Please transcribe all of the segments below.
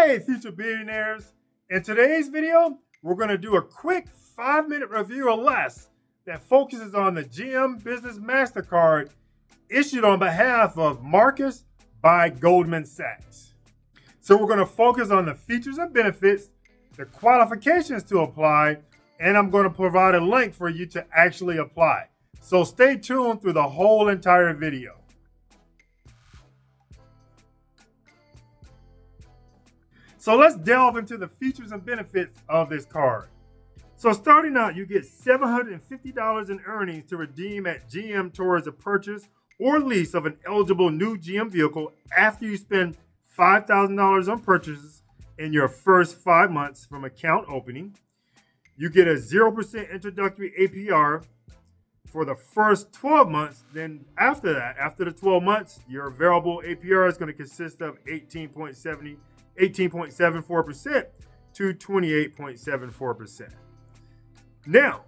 Hey, future billionaires. In today's video, we're going to do a quick 5-minute review or less that focuses on the GM Business Mastercard issued on behalf of Marcus by Goldman Sachs. So we're going to focus on the features and benefits, the qualifications to apply, and I'm going to provide a link for you to actually apply. So stay tuned through the whole entire video. So let's delve into the features and benefits of this card. So starting out, you get $750 in earnings to redeem at GM towards the purchase or lease of an eligible new GM vehicle after you spend $5,000 on purchases in your first 5 months from account opening. You get a 0% introductory APR for the first 12 months. Then after that, after the 12 months, your variable APR is going to consist of 18.74% to 28.74%. Now,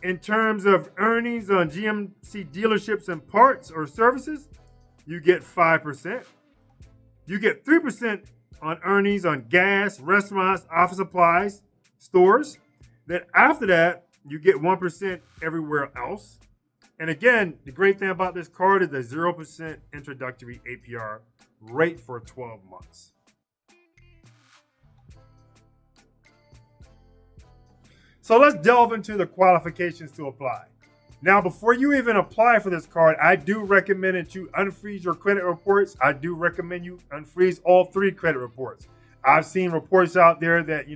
in terms of earnings on GMC dealerships and parts or services, you get 5%. You get 3% on earnings on gas, restaurants, office supplies, stores. Then after that, you get 1% everywhere else. And again, the great thing about this card is the 0% introductory APR rate for 12 months. So let's delve into the qualifications to apply. Now, before you even apply for this card, I do recommend that you unfreeze your credit reports. I do recommend you unfreeze all 3 credit reports. I've seen reports out there that,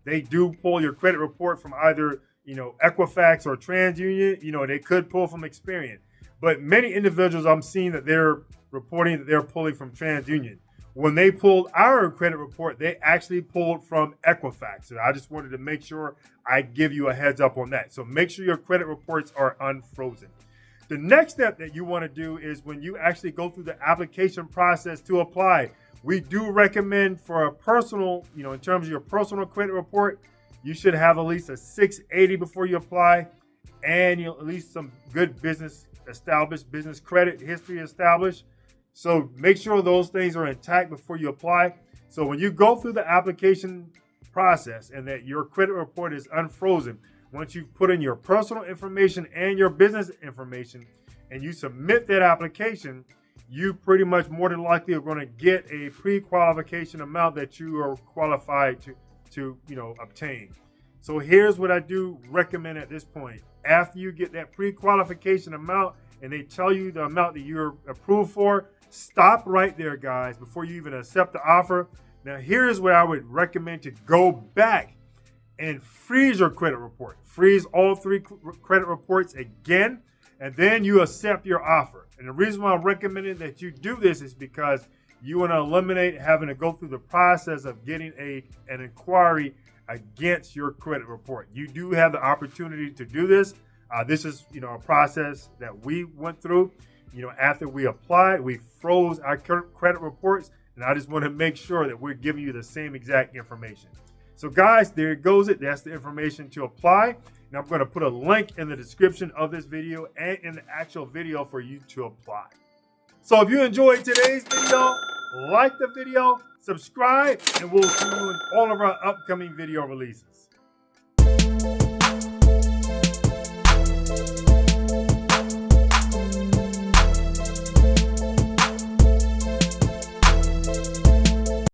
they do pull your credit report from either, Equifax or TransUnion. They could pull from Experian. But many individuals I'm seeing that they're reporting that they're pulling from TransUnion. When they pulled our credit report, they actually pulled from Equifax. So I just wanted to make sure I give you a heads up on that. So make sure your credit reports are unfrozen. The next step that you want to do is when you actually go through the application process to apply, we do recommend for a personal, in terms of your personal credit report, you should have at least a 680 before you apply, and at least some good business credit history established. So make sure those things are intact before you apply. So when you go through the application process and that your credit report is unfrozen, once you've put in your personal information and your business information and you submit that application, you pretty much more than likely are going to get a pre-qualification amount that you are qualified to obtain. So here's what I do recommend at this point. After you get that pre-qualification amount and they tell you the amount that you're approved for, stop right there, guys, before you even accept the offer. Now, here's what I would recommend: to go back and freeze your credit report. Freeze all 3 credit reports again, and then you accept your offer. And the reason why I'm recommending that you do this is because you want to eliminate having to go through the process of getting an inquiry against your credit report. You do have the opportunity to do this. This is, a process that we went through. After we applied, we froze our credit reports, and I just want to make sure that we're giving you the same exact information. So guys, there it goes. That's the information to apply. And I'm going to put a link in the description of this video and in the actual video for you to apply. So if you enjoyed today's video, like the video, subscribe, and we'll see you in all of our upcoming video releases.